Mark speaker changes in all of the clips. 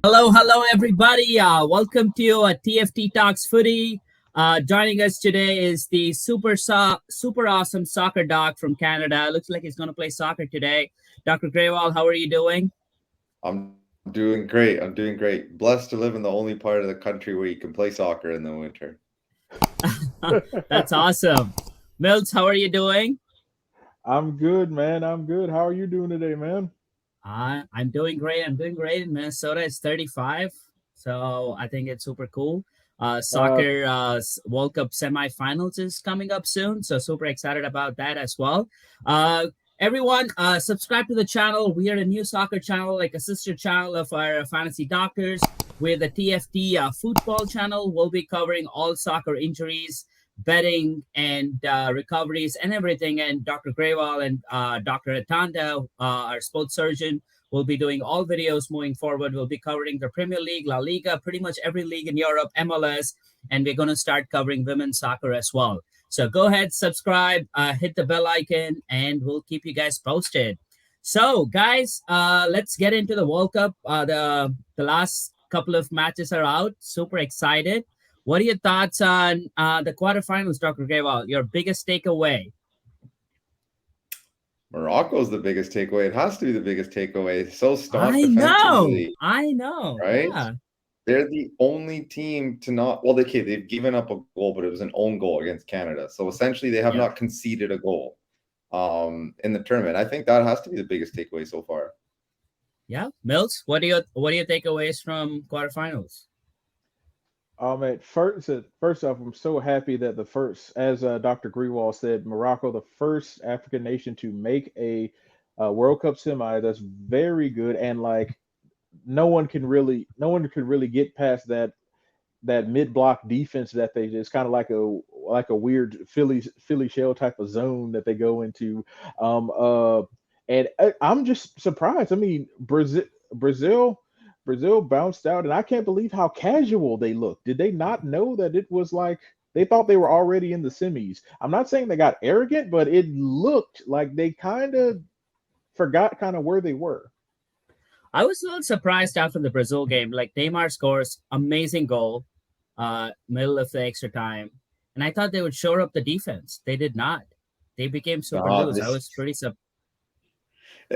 Speaker 1: Hello, everybody. Welcome to TFD Talks Footy. Joining us today is the super awesome soccer doc from Canada. Looks like he's going to play soccer today. Dr. Graywall, how are you doing?
Speaker 2: I'm doing great. I'm doing great. Blessed to live in the only part of the country where you can play soccer in the winter.
Speaker 1: That's awesome. Mills, how are you doing?
Speaker 3: I'm good, man. I'm good. How are you doing today, man?
Speaker 1: I'm doing great. I'm doing great. In Minnesota, it's 35, so I think it's super cool.
Speaker 3: Uh,
Speaker 1: Soccer World Cup semifinals is coming up soon, so super excited about that as well. Uh, Everyone, subscribe to the channel. We are a new soccer channel, like a sister channel of our fantasy doctors. We're the TFD football channel. We'll be covering all soccer injuries, betting, and recoveries and everything. And Dr. Graywall and Dr. Atanda, our sports surgeon, will be doing all videos moving forward. We'll be covering the Premier League, La Liga, pretty much every league in Europe, MLS, and we're going to start covering women's soccer as well. So go ahead, subscribe, hit the bell icon, and we'll keep you guys posted. So, guys, let's get into the World Cup. The last couple of matches are out. Super excited. What are your thoughts on the quarterfinals, Dr. Grewal? Your biggest takeaway?
Speaker 2: Morocco's the biggest takeaway. It has to be the biggest takeaway. So staunch
Speaker 1: I
Speaker 2: defensively,
Speaker 1: know.
Speaker 2: right?
Speaker 1: Yeah.
Speaker 2: They're the only team to not, well, they've given up a goal, but it was an own goal against Canada. So essentially, they have
Speaker 1: Yeah.
Speaker 2: not conceded a goal in the tournament. I think that has to be the biggest takeaway so far.
Speaker 1: Yeah. Mills, what are your takeaways from quarterfinals?
Speaker 3: at first off, I'm so happy that the first, as Dr. Grewal said, Morocco, the first African nation to make a World Cup semi. That's very good, and like no one can really get past that mid block defense that they just kind of like a weird Philly shell type of zone that they go into. Um, uh, I'm just surprised. I mean, Brazil, Brazil bounced out, and I can't believe how casual they looked. Did they not know that it was like they thought they were already in the semis? I'm not saying they got arrogant, but it looked like they kind of forgot kind of where they were.
Speaker 1: I was a little surprised after the Brazil game. Like Neymar scores amazing goal, middle of the extra time, and I thought they would shore up the defense. They did not. They became super
Speaker 2: No,
Speaker 1: loose. I was pretty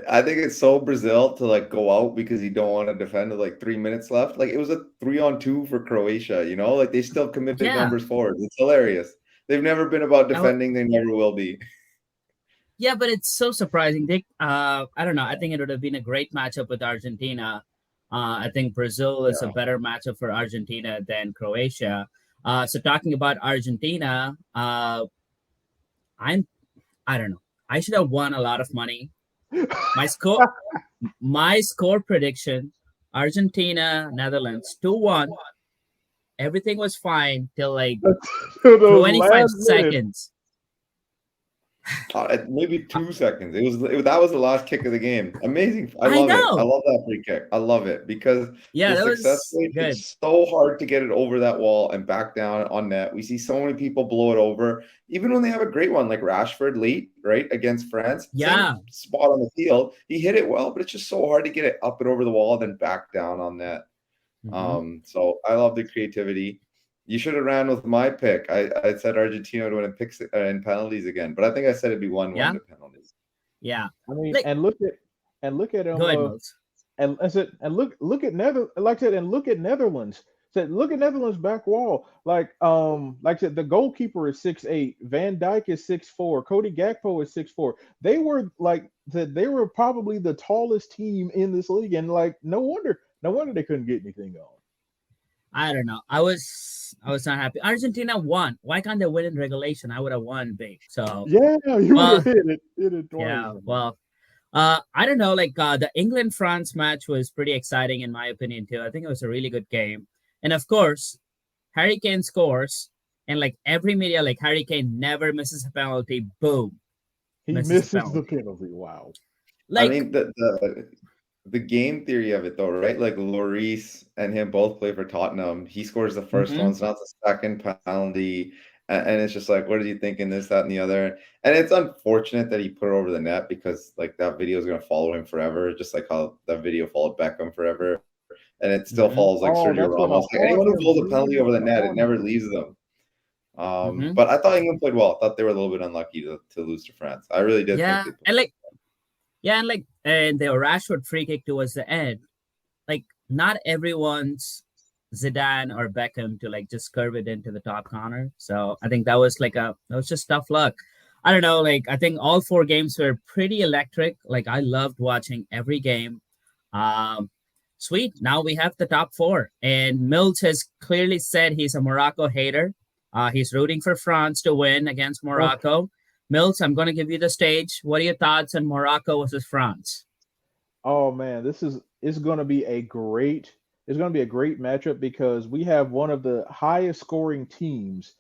Speaker 2: I think it's so Brazil to like go out because you don't want to defend with like 3 minutes left. Like it was a 3-on-2 for Croatia, like they still committed
Speaker 1: yeah.
Speaker 2: numbers forward. It's hilarious. They've never been about
Speaker 1: I wa-
Speaker 2: defending, they never will be.
Speaker 1: yeah, but it's so surprising. I don't know. I think it would have been a great matchup with Argentina. I think Brazil is a
Speaker 2: Yeah.
Speaker 1: better matchup for Argentina than Croatia. So talking about Argentina, I'm I don't know. I should have won a lot of money. My score my score prediction: Argentina, Netherlands 2-1. Everything was fine till like
Speaker 3: To those
Speaker 1: 25
Speaker 3: last minutes.
Speaker 1: seconds.
Speaker 2: Maybe 2 seconds. That was the last kick of the game. Amazing. I
Speaker 1: I
Speaker 2: love it. I
Speaker 1: know.
Speaker 2: love that free kick. I love it because
Speaker 1: Yeah,
Speaker 2: the
Speaker 1: that
Speaker 2: success
Speaker 1: was
Speaker 2: rate,
Speaker 1: good.
Speaker 2: it's so hard to get it over that wall and back down on net. We see so many people blow it over, even when they have a great one like Rashford late, right, against France. Same
Speaker 1: Yeah.
Speaker 2: spot on the field. He hit it well, but it's just so hard to get it up and over the wall, then back down on net.
Speaker 1: Hmm.
Speaker 2: So I love the creativity. You should have ran with my pick. I said Argentina would win in picks in penalties again, but I think I said it'd be 1-1
Speaker 1: Yeah.
Speaker 2: to penalties.
Speaker 1: Yeah.
Speaker 3: I mean,
Speaker 1: Like,
Speaker 3: and look at
Speaker 1: go
Speaker 3: them.
Speaker 1: ahead, Mills.
Speaker 3: And I said, and look at like I said, and look at Netherlands. Said look at Netherlands back wall. Like I said, the goalkeeper is 6'8", Van Dijk is 6'4", Cody Gakpo is 6'4". They were like said they were probably the tallest team in this league, and like no wonder they couldn't get anything on.
Speaker 1: I don't know. I was not happy. Argentina won. Why can't they win in regulation? I would have won big. So,
Speaker 3: Yeah, you would
Speaker 1: well,
Speaker 3: have hit it twice.
Speaker 1: yeah. Well, I don't know. Like the England France match was pretty exciting in my opinion too. I think it was a really good game, and of course, Harry Kane scores, and like every media, like Harry Kane never misses a penalty. Boom,
Speaker 3: He
Speaker 1: misses a
Speaker 3: misses the
Speaker 1: penalty.
Speaker 3: penalty. Wow.
Speaker 2: I
Speaker 1: Like,
Speaker 2: mean the game theory of it though, right? Like Lloris and him both play for Tottenham. He scores the first
Speaker 1: mm-hmm.
Speaker 2: one, so that's the second penalty. And it's just like, what are you thinking? This, that, and the other. And it's unfortunate that he put it over the net because like that video is gonna follow him forever, just like how that video followed Beckham forever. and it still
Speaker 1: Mhm.
Speaker 2: falls like
Speaker 3: Oh,
Speaker 2: Sergio
Speaker 3: that's what a
Speaker 2: Ramos. Like anyone who
Speaker 3: hard
Speaker 2: pulls a
Speaker 3: hit
Speaker 2: penalty over the
Speaker 3: a
Speaker 2: net, it
Speaker 3: hard hit.
Speaker 2: never leaves them.
Speaker 1: Mhm.
Speaker 2: But I thought England played well. I thought they were a little bit unlucky to lose to France. I really did think
Speaker 1: Yeah,
Speaker 2: they played.
Speaker 1: and like and the Rashford free kick towards the end. Like not everyone's Zidane or Beckham to like just curve it into the top corner. So I think that was just tough luck. I don't know. Like I think all four games were pretty electric. Like I loved watching every game. Um, Sweet. Now we have the top four, and Milt has clearly said he's a Morocco hater. He's rooting for France to win against Morocco. Milt, I'm going to give you the stage. What are your thoughts on Morocco versus France?
Speaker 3: Oh man, it's going to be a great matchup because we have one of the highest scoring teams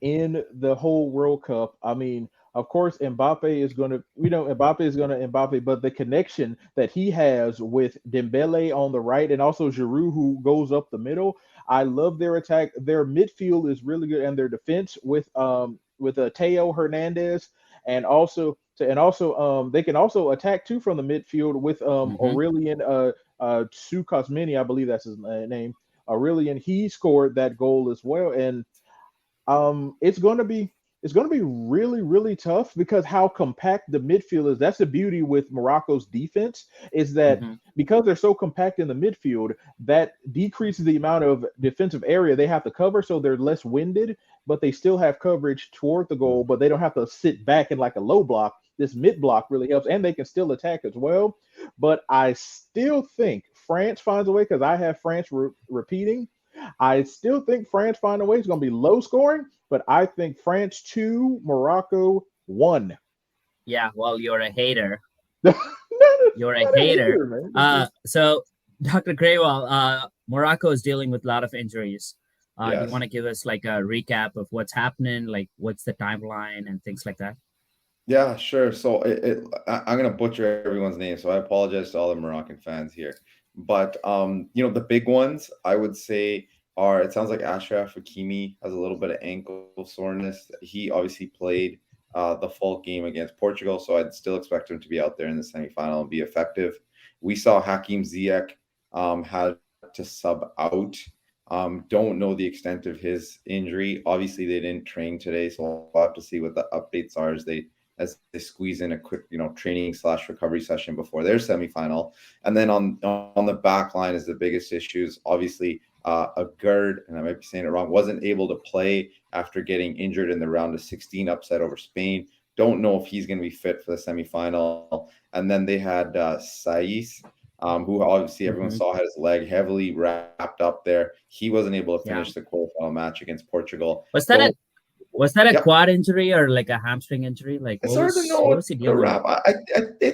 Speaker 3: in the whole World Cup. I mean, of course, Mbappe is going to, Mbappe is going to Mbappe, but the connection that he has with Dembele on the right and also Giroud who goes up the middle, I love their attack. Their midfield is really good, and their defense with Teo Hernandez, and they can also attack too from the midfield with
Speaker 1: Mm-hmm.
Speaker 3: Aurelian Sukasmini, I believe that's his name. Aurelian, he scored that goal as well, and it's going to be really really tough because how compact the midfield is. That's the beauty with Morocco's defense, is that
Speaker 1: Mm-hmm.
Speaker 3: because they're so compact in the midfield, that decreases the amount of defensive area they have to cover, so they're less winded, but they still have coverage toward the goal, but they don't have to sit back in like a low block. This mid block really helps, and they can still attack as well. But I still think France finds a way because I have France repeating. I still think France find a way. It's going to be low scoring, but I think France 2, Morocco 1.
Speaker 1: Yeah, well, you're a hater.
Speaker 3: not,
Speaker 1: You're a
Speaker 3: not a
Speaker 1: hater.
Speaker 3: hater, man. It's just,
Speaker 1: So Dr. Graywell, Morocco is dealing with a lot of injuries. You
Speaker 2: Yes.
Speaker 1: want to give us like a recap of what's happening, like what's the timeline and things like that?
Speaker 2: Yeah, sure. So I'm gonna butcher everyone's name, so I apologize to all the Moroccan fans here. But the big ones I would say are, it sounds like Ashraf Hakimi has a little bit of ankle soreness. He obviously played the full game against Portugal, so I'd still expect him to be out there in the semifinal and be effective. We saw Hakim Ziyech had to sub out. Don't know the extent of his injury. Obviously, they didn't train today, so we'll have to see what the updates are as they squeeze in a quick, training / recovery session before their semifinal. And then on the back line is the biggest issues. Obviously, a Gerd, and I might be saying it wrong, wasn't able to play after getting injured in the round of 16 upset over Spain. Don't know if he's going to be fit for the semifinal. And then they had Saiz, who obviously everyone
Speaker 1: Mhm.
Speaker 2: saw had his leg heavily wrapped up there. He wasn't able to
Speaker 1: Yeah.
Speaker 2: finish the quarterfinal match against Portugal.
Speaker 1: Was that a
Speaker 2: Yeah.
Speaker 1: quad injury or like a hamstring injury? Like
Speaker 2: It's
Speaker 1: what
Speaker 2: hard to know
Speaker 1: what
Speaker 2: what
Speaker 1: was he
Speaker 2: to
Speaker 1: dealing with?
Speaker 2: wrap. I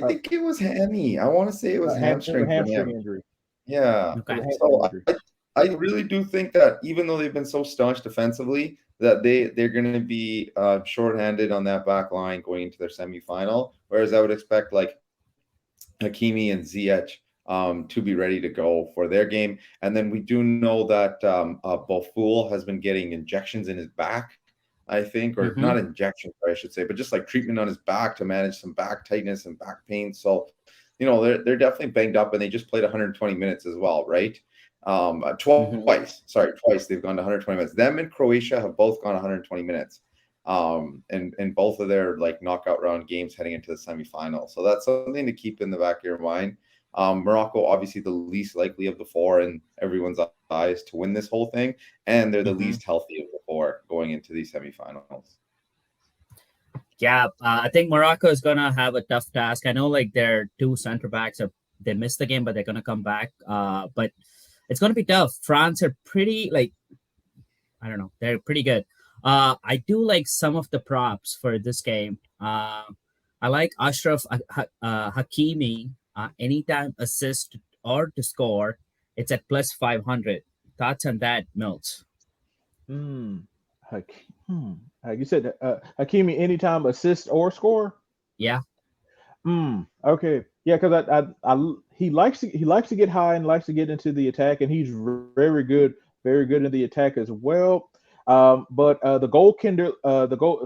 Speaker 2: think it was hammy. I want to say it was hamstring for
Speaker 3: hamstring
Speaker 2: him.
Speaker 3: injury.
Speaker 2: Yeah.
Speaker 3: It
Speaker 1: Okay.
Speaker 3: was a hamstring
Speaker 2: So
Speaker 3: injury.
Speaker 2: I really do think that even though they've been so staunch defensively, that they're going to be shorthanded on that back line going into their semifinal. Whereas I would expect like Hakimi and Ziyech to be ready to go for their game. And then we do know that Bofoul has been getting injections in his back, I think, or
Speaker 1: Mm-hmm.
Speaker 2: not injections, I should say, but just like treatment on his back to manage some back tightness and back pain. So, they're definitely banged up, and they just played 120 minutes as well, right?
Speaker 1: Mm-hmm.
Speaker 2: Twice they've gone to 120 minutes. Them and Croatia have both gone 120 minutes. And both of their like knockout round games heading into the semifinal. So that's something to keep in the back of your mind. Morocco, obviously the least likely of the four in everyone's eyes to win this whole thing, and they're the
Speaker 1: Mm-hmm.
Speaker 2: least healthy of the four going into these semifinals.
Speaker 1: Yeah, I think Morocco is gonna have a tough task. I know like their two center backs they missed the game, but they're gonna come back. But it's gonna be tough. France are pretty like I don't know, they're pretty good. I do like some of the props for this game. I like Ashraf Hakimi anytime assist or to score. It's at plus 500. Thoughts on that, Mills?
Speaker 3: Hmm. You said Hakimi anytime assist or score.
Speaker 1: Yeah.
Speaker 3: Okay. Yeah, because he likes to get high and likes to get into the attack, and he's very good in the attack as well. But the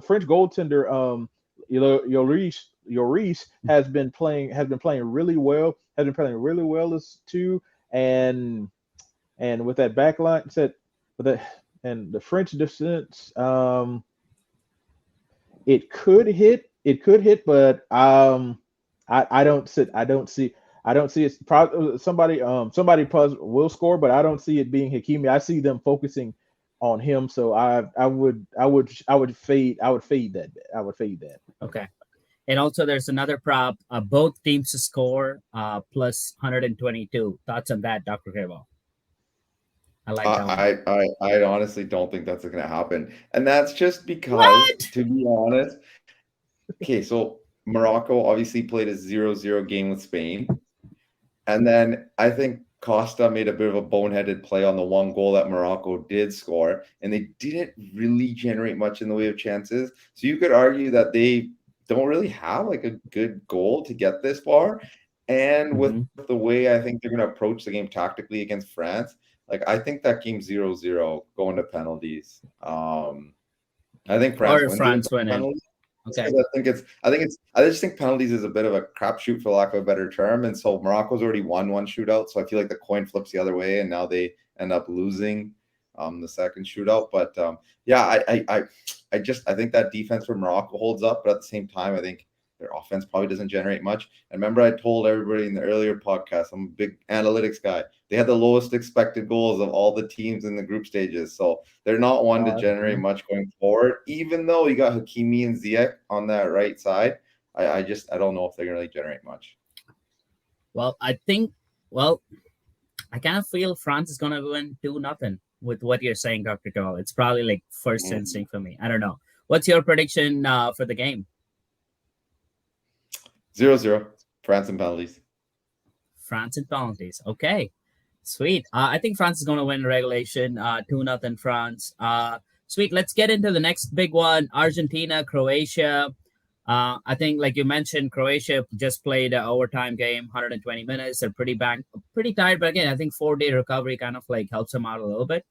Speaker 3: French goaltender, Lloris has been playing really well. Has been playing really well as too, and and with that back line set, with that and the French defense, it could hit. It could hit, but I don't see it. Probably somebody will score, but I don't see it being Hakimi. I see them focusing on him. So I would fade that. I would fade that.
Speaker 1: Okay. And also, there's another prop. Both teams to score plus 122. Thoughts on that, Dr. Grable? I like that one.
Speaker 2: I honestly don't think that's going to happen, and that's just because,
Speaker 1: What?
Speaker 2: to be honest. Okay, so Morocco obviously played a 0-0 game with Spain, and then I think Costa made a bit of a boneheaded play on the one goal that Morocco did score, and they didn't really generate much in the way of chances. So you could argue that they don't really have like a good goal to get this far. And with the way I think they're going to approach the game tactically against France, like I think that game 0-0 going to penalties. I think France wins
Speaker 1: France
Speaker 2: it in
Speaker 1: win it.
Speaker 2: penalties.
Speaker 1: Okay.
Speaker 2: I just think penalties is a bit of a crapshoot, for lack of a better term. And so Morocco's already won one shootout. So I feel like the coin flips the other way, and now they end up losing the second shootout. But yeah, I think that defense for Morocco holds up, but at the same time, I think their offense probably doesn't generate much. And remember, I told everybody in the earlier podcast, I'm a big analytics guy. They had the lowest expected goals of all the teams in the group stages. So they're not one to generate much going forward, even though you got Hakimi and Ziyech on that right side. I don't know if they're going to really generate much.
Speaker 1: Well, I kind of feel France is going to win 2-0 with what you're saying, Dr. Joel. It's probably like first instinct for me. I don't know. What's your prediction for the game?
Speaker 2: 0-0, France and penalties.
Speaker 1: France and penalties. Okay, sweet. I think France is going to win regulation. 2-0 France. Sweet. Let's get into the next big one. Argentina, Croatia. I think, like you mentioned, Croatia just played an overtime game, 120 minutes. They're pretty tired, but again, I think 4-day recovery kind of like helps them out a little bit.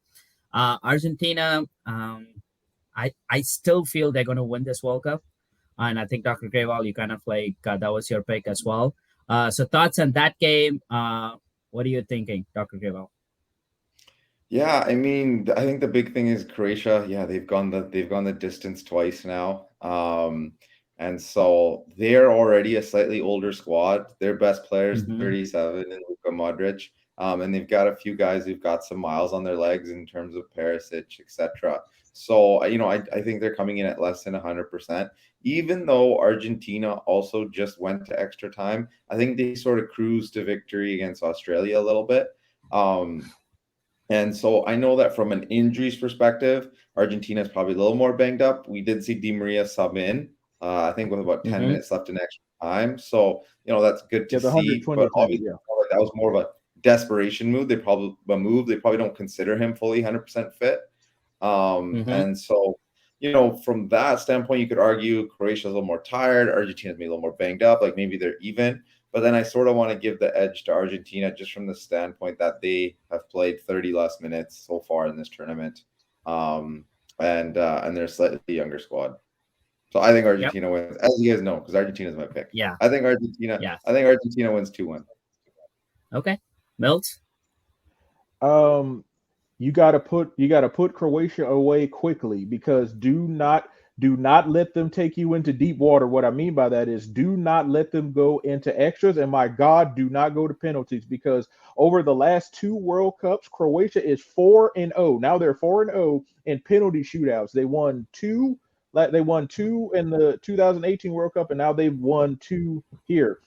Speaker 1: Argentina, I still feel they're going to win this World Cup. And I think, Dr. Grewal, you kind of like, that was your pick as well. So thoughts on that game? What are you thinking, Dr. Grewal?
Speaker 2: Yeah, I mean, I think the big thing is Croatia. Yeah, they've gone the distance twice now. And so they're already a slightly older squad. Their best player is 37 and Luka Modric. And they've got a few guys who've got some miles on their legs in terms of Perisic, etc. So, I think they're coming in at less than 100%. Even though Argentina also just went to extra time, I think they sort of cruised to victory against Australia a little bit. And so I know that from an injuries perspective, Argentina is probably a little more banged up. We did see Di Maria sub in, I think with about 10 minutes left in extra time. So, that's good to see. But obviously, that was more of a desperation move. They probably don't consider him fully 100% fit. And so, from that standpoint, you could argue Croatia's a little more tired. Argentina's maybe a little more banged up. Like maybe they're even. But then I sort of want to give the edge to Argentina just from the standpoint that they have played 30 less minutes so far in this tournament. And they're a slightly younger squad. So I think Argentina wins, as you guys know, because Argentina's my pick.
Speaker 1: Yeah.
Speaker 2: I think Argentina wins 2-1.
Speaker 1: Okay. Milt?
Speaker 3: You gotta put Croatia away quickly, because do not let them take you into deep water. What I mean by that is, do not let them go into extras, and my God, do not go to penalties, because over the last 2 World Cups, Croatia is 4-0. Now they're 4-0 in penalty shootouts. They won 2 in the 2018 World Cup, and now they've won 2 here.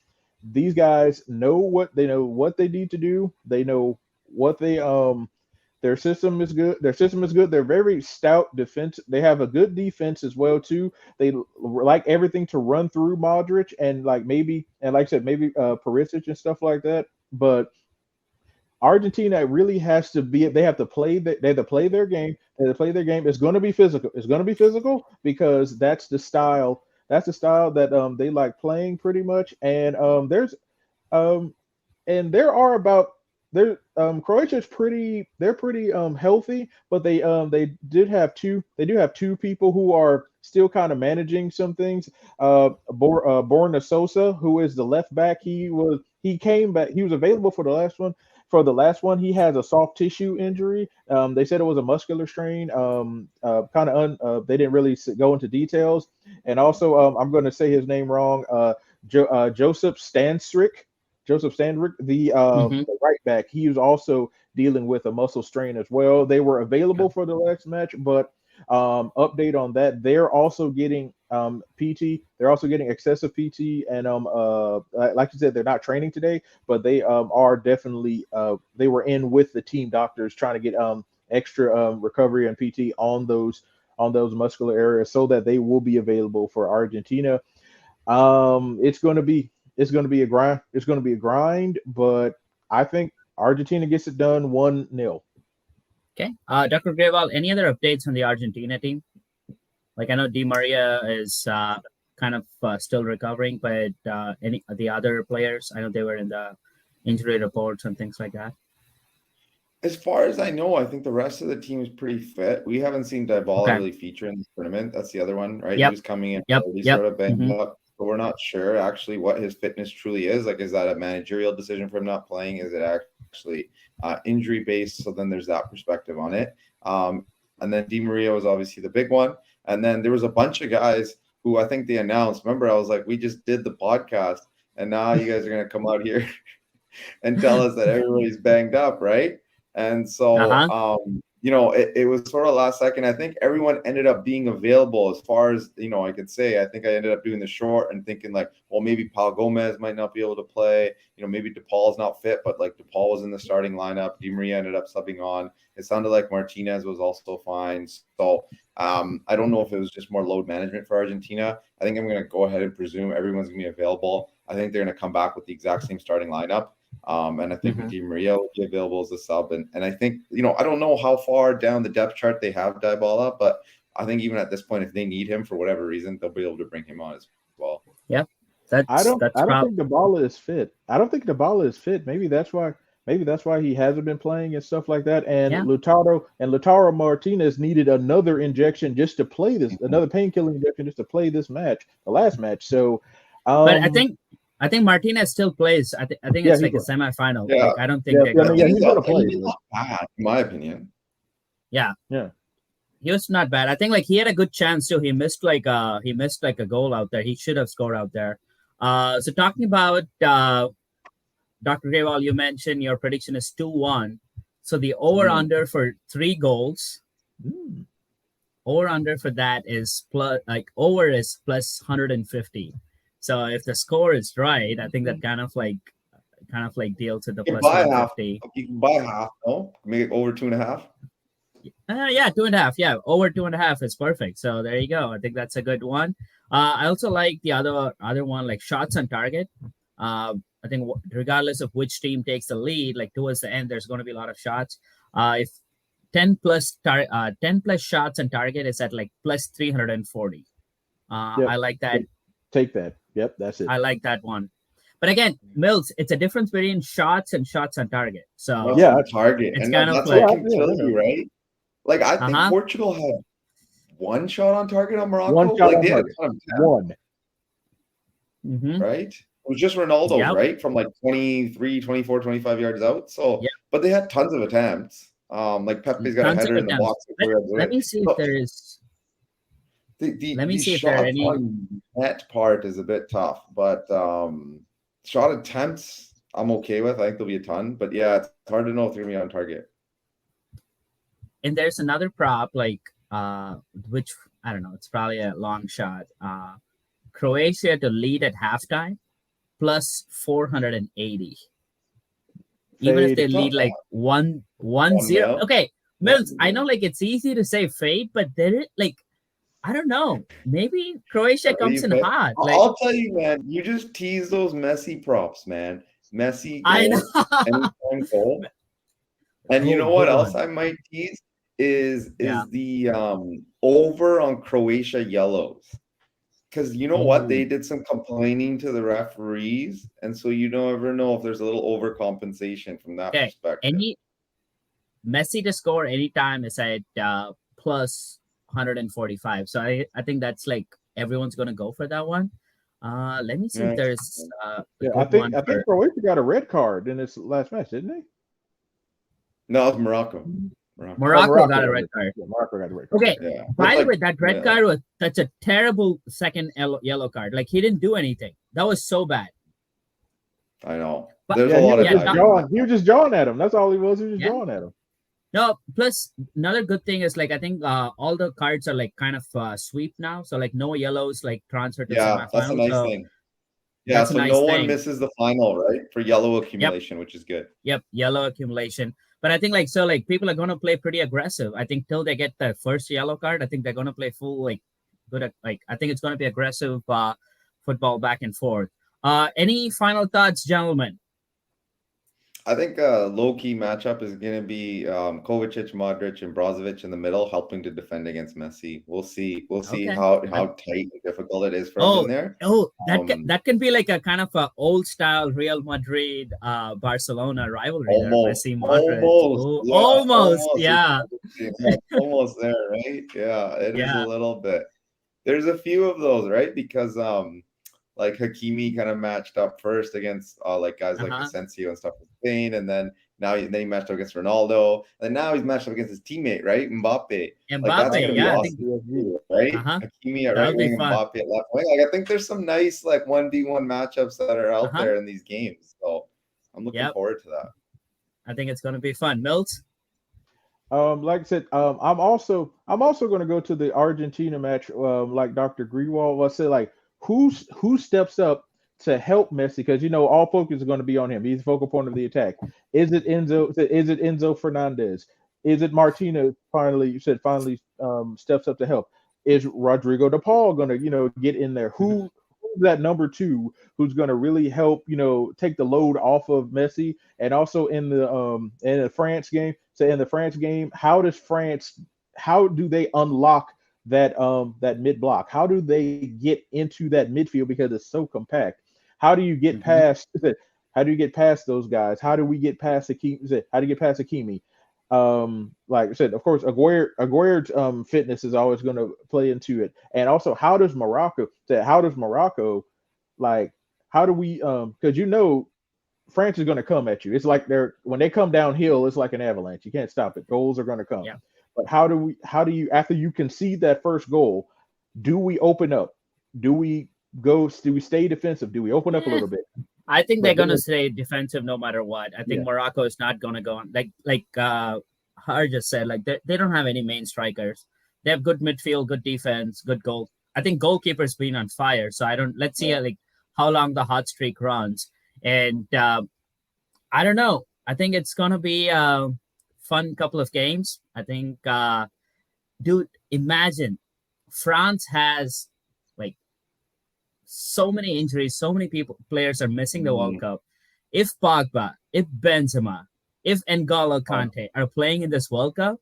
Speaker 3: These guys know what they need to do. They know what their system is good. They're very stout defense. They have a good defense as well too. They like everything to run through Modric and like I said, maybe Perisic and stuff like that. But Argentina really has to be. They have to play their game. It's going to be physical. It's going to be physical because that's the style. That's the style that they like playing pretty much. And Croatia's pretty healthy, but they do have 2 people who are still kind of managing some things. Borna Sosa, who is the left back, he came back. He was available for the last one for the last one, he has a soft tissue injury. They said it was a muscular strain. They didn't really go into details. And also, I'm going to say his name wrong. Joseph Stanstrick. Joseph Sandrick, the right back, he was also dealing with a muscle strain as well. They were available for the last match, but update on that, they're also getting PT. They're also getting excessive PT, and like you said, they're not training today, but they are definitely they were in with the team doctors trying to get extra recovery and PT on those muscular areas so that they will be available for Argentina. It's going to be a grind. It's going to be a grind, but I think Argentina gets it done 1-0.
Speaker 1: Okay. Dr. Grewal, any other updates on the Argentina team? Like, I know Di Maria is kind of still recovering, but any of the other players, I know they were in the injury reports and things like that.
Speaker 2: As far as I know, I think the rest of the team is pretty fit. We haven't seen Dybala really feature in the tournament. That's the other one, right?
Speaker 1: Yep.
Speaker 2: He was coming in
Speaker 1: already
Speaker 2: sort of banged up. So we're not sure actually what his fitness truly is. Like, is that a managerial decision for him not playing? Is it actually injury based? So then there's that perspective on it. And then Di Maria was obviously the big one. And then there was a bunch of guys who I think they announced. Remember, I was like, we just did the podcast, and now you guys are going to come out here and tell us that everybody's banged up, right? And so, it was sort of last second. I think everyone ended up being available as far as, I could say. I think I ended up doing the short and thinking like, well, maybe Pau Gomez might not be able to play. Maybe DePaul's not fit, but like DePaul was in the starting lineup. Di Maria ended up subbing on. It sounded like Martinez was also fine. So I don't know if it was just more load management for Argentina. I think I'm going to go ahead and presume everyone's going to be available. I think they're going to come back with the exact same starting lineup. And I think Di Maria will be available as a sub. And I think, I don't know how far down the depth chart they have Dybala, but I think even at this point, if they need him for whatever reason, they'll be able to bring him on as well.
Speaker 1: Yeah.
Speaker 3: I don't think Dybala is fit. I don't think Dybala is fit. Maybe that's why he hasn't been playing and stuff like that. And Lautaro Martinez needed another injection just to play this, another painkiller injection just to play this match, the last match. So,
Speaker 1: but I think Martinez still plays. I think it's like a semifinal.
Speaker 2: Yeah.
Speaker 1: Like, I don't think
Speaker 3: he's gonna play.
Speaker 2: Not bad, in my opinion.
Speaker 1: Yeah.
Speaker 3: Yeah.
Speaker 1: He was not bad. I think like he had a good chance too. He missed like a goal out there. He should have scored out there. So talking about Dr. Grewal, you mentioned your prediction is 2-1. So the over-under for 3 goals. Over-under for that is over is plus 150. So if the score is right, I think that kind of like deals with the plus 150.
Speaker 2: You can buy half, no? Make it over 2.5.
Speaker 1: Yeah, 2.5. Yeah, over 2.5 is perfect. So there you go. I think that's a good one. I also like the other one, like shots on target. I think regardless of which team takes the lead, like towards the end, there's going to be a lot of shots. If 10 plus shots on target is at like plus 340. I like that.
Speaker 3: Take that. Yep, that's it.
Speaker 1: I like that one. But again, Mills, it's a difference between shots and shots on target. So
Speaker 2: target.
Speaker 1: It's
Speaker 2: and
Speaker 1: kind of
Speaker 2: that's
Speaker 1: like,
Speaker 2: what I can tell you, right? Like, I think Portugal had 1 shot on target on Morocco.
Speaker 3: 1 shot on target.
Speaker 2: Right? It was just Ronaldo's, right? From like 23, 24, 25 yards out. So, but they had tons of attempts. Like Pepe's got a header in the box.
Speaker 1: Let me see if there is. Let me see if there are any.
Speaker 2: Net part is a bit tough, but shot attempts I'm okay with. I think there'll be a ton, but yeah, it's hard to know if they're gonna be on target.
Speaker 1: And there's another prop, like which I don't know, it's probably a long shot. Croatia to lead at halftime plus 480. Even if they lead like 1-0. Okay, Mills, I know like it's easy to say fade, but there like I don't know. Maybe Croatia comes in hot. Like,
Speaker 2: I'll tell you, man. You just tease those Messi props, man. Messi goal,
Speaker 1: I know.
Speaker 2: anytime goal. And you know what else I might tease is the over on Croatia yellows. Because you know what? They did some complaining to the referees. And so you don't ever know if there's a little overcompensation from that perspective.
Speaker 1: Any Messi to score anytime is at plus 145. So I think that's like everyone's going to go for that one. Let me see if there's
Speaker 3: I think Croatia got a red card in this last match, didn't they?
Speaker 2: No, it's Morocco.
Speaker 1: Morocco got a red card.
Speaker 3: Yeah, Morocco got the red card.
Speaker 1: Okay.
Speaker 2: Yeah.
Speaker 1: By
Speaker 2: But
Speaker 1: the way, that red
Speaker 2: yeah,
Speaker 1: card was such a terrible second yellow card. Like he didn't do anything. That was so bad.
Speaker 2: I know.
Speaker 1: But
Speaker 2: There's
Speaker 3: Yeah,
Speaker 2: a lot of
Speaker 3: he was just jawing at him. That's all he was. He was just
Speaker 1: Yeah.
Speaker 3: jawing at him.
Speaker 1: No, plus another good thing is like I think all the cards are like kind of sweep now. So like no yellows like transfer to
Speaker 2: Yeah, that's a
Speaker 1: semifinals.
Speaker 2: nice
Speaker 1: So
Speaker 2: thing. Yeah,
Speaker 1: that's a
Speaker 2: so
Speaker 1: nice
Speaker 2: no one
Speaker 1: thing.
Speaker 2: misses the final, right? For yellow
Speaker 1: Yep.
Speaker 2: accumulation, which is good.
Speaker 1: Yep. Yellow accumulation. But I think like so like people are gonna play pretty aggressive. I think till they get the first yellow card, I think they're gonna play full like good like I think it's gonna be aggressive football back and forth. Any final thoughts, gentlemen?
Speaker 2: I think a low-key matchup is going to be Kovacic, Modric, and Brozovic in the middle, helping to defend against Messi. We'll see. We'll see
Speaker 1: Okay.
Speaker 2: how tight and difficult it is for him in there.
Speaker 1: That can be like a kind of a old style Real Madrid Barcelona rivalry there.
Speaker 2: Almost,
Speaker 1: Messi, Modric.
Speaker 2: almost,
Speaker 1: Yeah.
Speaker 2: almost there, right? Yeah, it is a little bit. There's a few of those, right? Because like Hakimi kind of matched up first against like guys like Asensio and stuff in Spain, and then he matched up against Ronaldo, and now he's matched up against his teammate, right? Mbappe. Like that's gonna be awesome, right? Hakimi at right wing, Mbappe at left wing. Like I think there's some nice like 1v1 matchups that are out there in these games. So I'm looking forward to that.
Speaker 1: I think it's gonna be fun. Mills?
Speaker 3: Like I said, I'm also going to go to the Argentina match. Like Dr. Greenwald, I said, like who steps up to help Messi, because all focus is going to be on him. He's the focal point of the attack. Is it Enzo? Is it Enzo Fernandez? Is it Martinez? Finally steps up to help. Is Rodrigo De Paul going to get in there? Who's that number 2 who's going to really help take the load off of Messi? And also in the France game. So in the France game, how do they unlock that mid block? How do they get into that midfield, because it's so compact? How do you get past those guys? How do we get past Hakimi? How do you get past Hakimi? Like I said, of course, Aguirre's fitness is always going to play into it. And also, how does Morocco, like, how do we because France is going to come at you. It's like when they come downhill, it's like an avalanche. You can't stop it. Goals are going to come.
Speaker 1: Yeah.
Speaker 3: But how do you, after you concede that first goal, do we open up? Do we stay defensive? Do we open up a little bit?
Speaker 1: I think they're going to stay defensive no matter what. I think Morocco is not going to go on. Like Har just said, like they don't have any main strikers. They have good midfield, good defense, good goal. I think goalkeeper's been on fire. So let's see like how long the hot streak runs. And I don't know. I think it's going to be a fun couple of games. I think, dude, imagine France has like so many injuries, so many players are missing the World Cup. If Pogba, if Benzema, if N'Golo Kante are playing in this World Cup,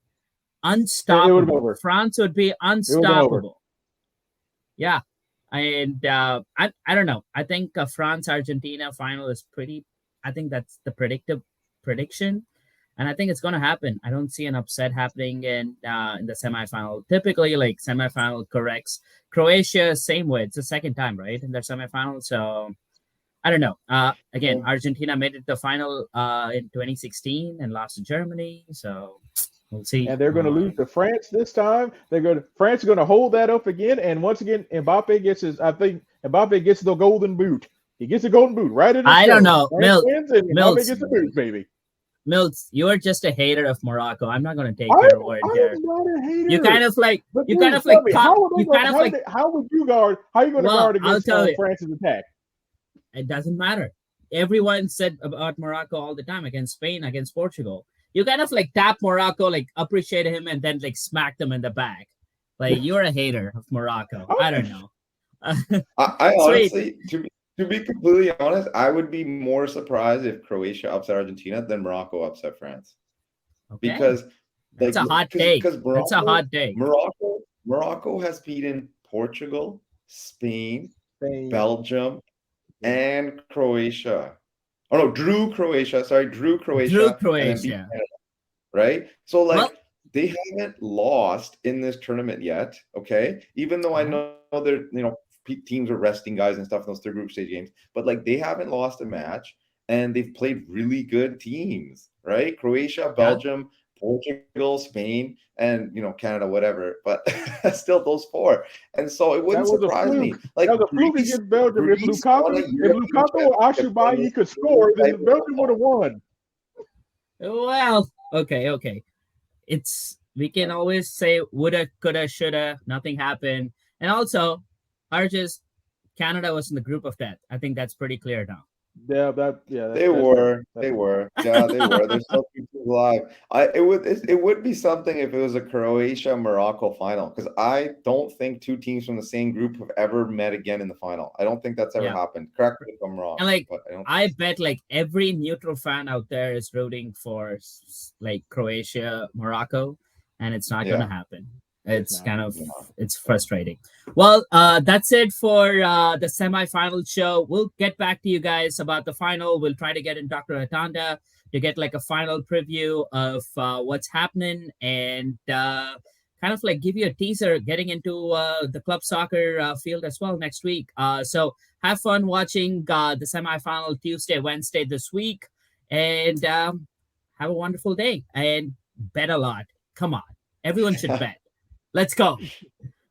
Speaker 1: unstoppable. France would be unstoppable. Yeah. And I don't know. I think France-Argentina final is pretty. I think that's the prediction, and I think it's going to happen. I don't see an upset happening in the semifinal. Typically, like semifinal corrects. Croatia, same way. It's the second time, right, in their semifinal. So I don't know. Again, Argentina made it the final in 2016 and lost to Germany. So we'll see.
Speaker 3: And they're going to lose to France this time. France is going to hold that up again. And once again, Mbappe gets the golden boot. He gets a golden boot right in his
Speaker 1: I don't know. Mills,
Speaker 3: Mbappe gets the boot, baby.
Speaker 1: Mills, you are just a hater of Morocco. I'm not going to take your word here.
Speaker 3: I'm not a hater.
Speaker 1: You kind of like.
Speaker 3: How are you going to guard against France's attack?
Speaker 1: It doesn't matter. Everyone said about Morocco all the time, against Spain, against Portugal. You kind of like tap Morocco, like appreciate him, and then like smack them in the back. Like you're a hater of Morocco. I don't know.
Speaker 2: I honestly, to be completely honest, I would be more surprised if Croatia upset Argentina than Morocco upset France. Okay. Because
Speaker 1: that's a hot take. That's a hot take.
Speaker 2: Morocco has beaten Portugal, Spain, Belgium, and Croatia. Oh no, drew Croatia.
Speaker 1: Drew Croatia.
Speaker 2: Right? So like they haven't lost in this tournament yet. Okay. Even though I know they're teams are resting guys and stuff in those 3 group stage games, but like they haven't lost a match and they've played really good teams. right? Croatia, Belgium, Portugal, Spain, and Canada, whatever. But still those four. And so it
Speaker 3: That
Speaker 2: wouldn't
Speaker 3: was a
Speaker 2: surprise me.
Speaker 3: fluke.
Speaker 2: Like
Speaker 3: That was a fluke
Speaker 2: Greece,
Speaker 3: against Belgium.
Speaker 2: Greece won a
Speaker 3: If
Speaker 2: European
Speaker 3: Lukaku or
Speaker 2: championship playing
Speaker 3: Ashubayi could
Speaker 2: this
Speaker 3: score, then
Speaker 2: type of
Speaker 3: Belgium would
Speaker 2: football.
Speaker 3: have won.
Speaker 1: Well, okay. We can always say woulda, coulda, shoulda, nothing happened. And also, Canada was in the group of death. I think that's pretty clear now.
Speaker 3: Yeah,
Speaker 2: They were. Yeah, they were. There's still people alive. It would be something if it was a Croatia Morocco final, because I don't think two teams from the same group have ever met again in the final. I don't think that's ever
Speaker 1: Yeah.
Speaker 2: happened. Correct me if I'm wrong.
Speaker 1: And like,
Speaker 2: but I don't
Speaker 1: I bet like every neutral fan out there is rooting for like Croatia, Morocco, and it's not going to happen. It's kind of it's frustrating. Well, that's it for the semifinal show. We'll get back to you guys about the final. We'll try to get in Dr. Atanda to get like a final preview of what's happening and kind of like give you a teaser getting into the club soccer field as well next week. So have fun watching the semifinal Tuesday, Wednesday this week, and have a wonderful day and bet a lot. Come on, everyone should bet. Let's go.